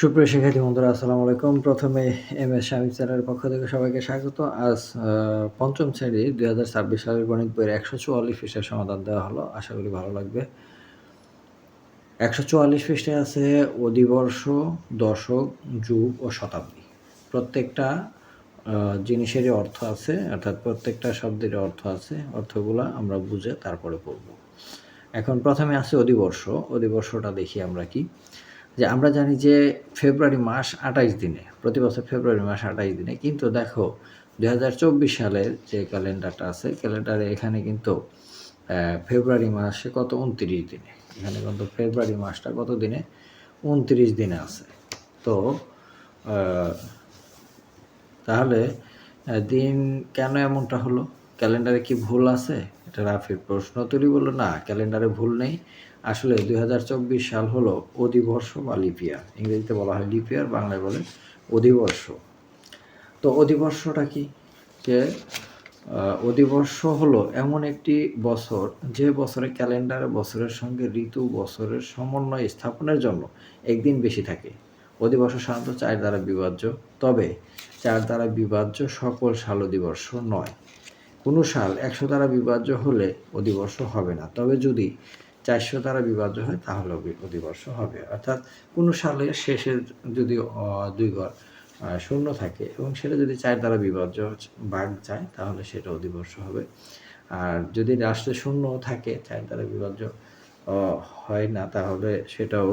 সুপ্রিয় শিক্ষার্থী বন্ধুরা, আসসালামু আলাইকুম। প্রথমে এমএস শামীম স্যারের পক্ষ থেকে সবাইকে স্বাগত। আজ পঞ্চম শ্রেণীর ২০২৬ সালের গণিত বইয়ের ১৪৪ পৃষ্ঠার সমাধান দেওয়া হলো। আশা করি ভালো লাগবে। ১৪৪ পৃষ্ঠায় আছে অধিবর্ষ, দশক, যুগ ও শতাব্দী। প্রত্যেকটা জিনিসেরই অর্থ আছে, অর্থাৎ প্রত্যেকটা শব্দেরই অর্থ আছে। অর্থগুলো আমরা বুঝে তারপরে পড়ব। এখন প্রথমে আছে অধিবর্ষ। অধিবর্ষটা দেখি আমরা কি, যে আমরা জানি যে ফেব্রুয়ারি মাস ২৮ দিনে, প্রতি বছর ফেব্রুয়ারি মাস ২৮ দিনে, কিন্তু দেখো ২০২৪ সালের যে ক্যালেন্ডারটা আছে, ক্যালেন্ডারে এখানে কিন্তু ফেব্রুয়ারি মাসে কত ২৯ দিনে, এখানে কিন্তু ফেব্রুয়ারি মাসটা কত দিনে ২৯ দিনে আছে। তো তাহলে দিন কেন এমনটা হলো? ক্যালেন্ডারে কি ভুল আছে? এটা রাফির প্রশ্ন তৈরি বললো, না, ক্যালেন্ডারে ভুল নেই। আসলে ২০২৪ সাল হলো অধিবর্ষ বা লিপিয়ার। ইংরেজিতে বলা হয় লিপিয়ার, বাংলায় বলে অধিবর্ষ। তো অধিবর্ষটা কি? যে অধিবর্ষ হলো এমন একটি বছর যে বছরে ক্যালেন্ডারে বছরের সঙ্গে ঋতু বছরের সমন্বয় স্থাপনের জন্য একদিন বেশি থাকে। অধিবর্ষ সাধারণত ৪ দ্বারা বিভাজ্য, তবে ৪ দ্বারা বিভাজ্য সকল সাল অধিবর্ষ নয়। কোনো সাল ১০০ দ্বারা বিভাজ্য হলে অধিবর্ষ হবে না, তবে যদি ৪০০ দ্বারা বিভাজ্য হয় তাহলে অধিবর্ষ হবে। অর্থাৎ কোনো সালের শেষে যদি ২ ঘর শূন্য থাকে এবং সেটা যদি ৪ দ্বারা বিভাজ্য ভাগ যায় তাহলে সেটা অধিবর্ষ হবে। আর যদি লাস্টে শূন্য থাকে, ৪ দ্বারা বিভাজ্য হয় না, তাহলে সেটাও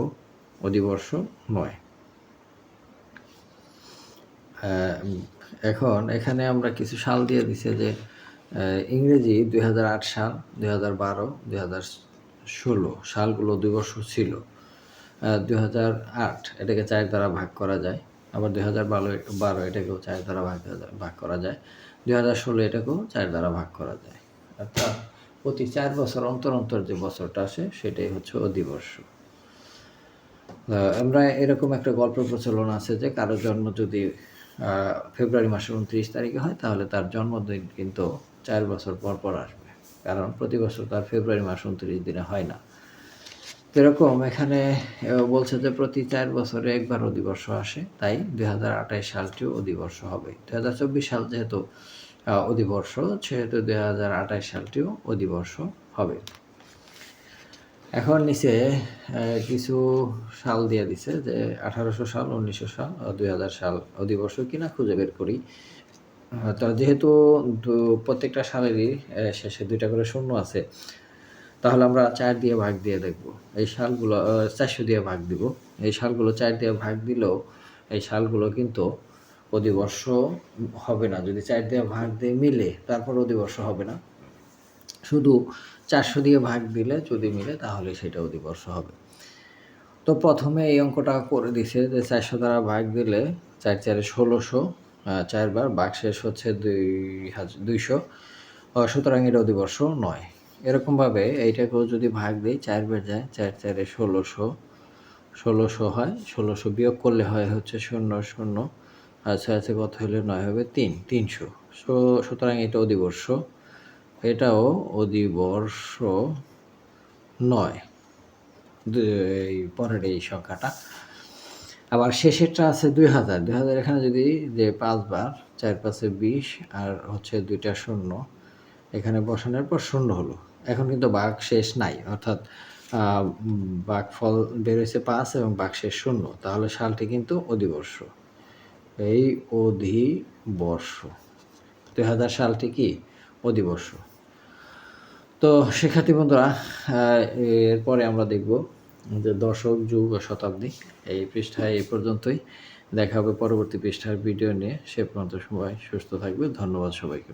অধিবর্ষ নয়। এখন এখানে আমরা কিছু সাল দিয়ে দিছে, যে ইংরেজি ২০০৮ সাল, ২০১২, ২০১৬ সালগুলো অধিবর্ষ ছিল। ২০০৮ এটাকে ৪ দ্বারা ভাগ করা যায়, আবার ২০১২ এটাকেও ৪ দ্বারা ভাগ করা যায়, ২০১৬ এটাকেও ৪ দ্বারা ভাগ করা যায়। অর্থাৎ প্রতি ৪ বছর অন্তর অন্তর যে বছরটা আসে সেটাই হচ্ছে অধিবর্ষ। আমরা এরকম একটা গল্প প্রচলন আছে যে কারোর জন্ম যদি ফেব্রুয়ারি মাসের ২৯ তারিখে হয়, তাহলে তার জন্মদিন কিন্তু ৪ বছর পর পর আসবে, কারণ প্রতি বছর তার ফেব্রুয়ারি মাস ২৯ দিনে হয় না। এরকম এখানে বলছে যে প্রতি ৪ বছরে একবার অধিবর্ষ আসে, তাই ২০২৮ সালটিও অধিবর্ষ হবে। ২০২৪ সাল যেহেতু অধিবর্ষ, সেহেতু ২০২৮ সালটিও অধিবর্ষ হবে। এখন নিচে কিছু সাল দিয়ে দিছে, যে ১৮০০ সাল, ১৯০০ সাল, ২০০০ সাল অধিবর্ষ কিনা খুঁজে বের করি। তো যেহেতু প্রত্যেকটা সালেরই শেষে ২টা করে শূন্য আছে, তাহলে আমরা ৪ দিয়ে ভাগ দিয়ে দেখব। এই সালগুলো ৪০০ দিয়ে ভাগ দিব। এই সালগুলো ৪ দিয়ে ভাগ দিলেও এই সালগুলো কিন্তু অধিবর্ষ হবে না। যদি ৪ দিয়ে ভাগ দিয়ে মিলে তারপর অধিবর্ষ হবে না। শুধু ৪০০ দিয়ে ভাগ দিলে যদি মিলে তাহলে সেটা অধিবর্ষ হবে। তো প্রথমে এই অঙ্কটা করে দিছে যে ৪০০ দ্বারা ভাগ দিলে ৪ ৪ ১৬০০, ৪ বার ভাগশেষ হচ্ছে ২০০, সুতরাং এটা অধিবর্ষ নয়। এরকমভাবে এইটাকেও যদি ভাগ দিই, ৪ বার যায়, ৪ ৪ ১৬০০, ১৬০০ হয়, ১৬০০ বিয়োগ করলে হয় হচ্ছে ০ ০, আর ৬ আছে কত হলে ৯ হবে ৩০০। সুতরাং এটা অধিবর্ষ, এটাও অধিবর্ষ নয়। এই পরের এই সংখ্যাটা আবার শেষেরটা আছে ২০০০। ২০০০ এখানে যদি যে ৫ বার, ৪ ৫ ২০, আর হচ্ছে ২টা শূন্য এখানে বসানোর পর শূন্য হলো। এখন কিন্তু ভাগ শেষ নাই, অর্থাৎ ভাগফল বের হয়েছে ৫ এবং ভাগশেষ শূন্য, তাহলে সালটি কিন্তু অধিবর্ষ। এই অধিবর্ষ ২০০০ সালটি কি অধিবর্ষ। তো শিক্ষার্থী বন্ধুরা, এরপরে আমরা দেখব যে দশক, যুগ ও শতাব্দী। এই পৃষ্ঠায় এই পর্যন্তই। দেখা হবে পরবর্তী পৃষ্ঠার ভিডিও নিয়ে। সে পর্যন্ত সবাই সুস্থ থাকবে। ধন্যবাদ সবাইকে।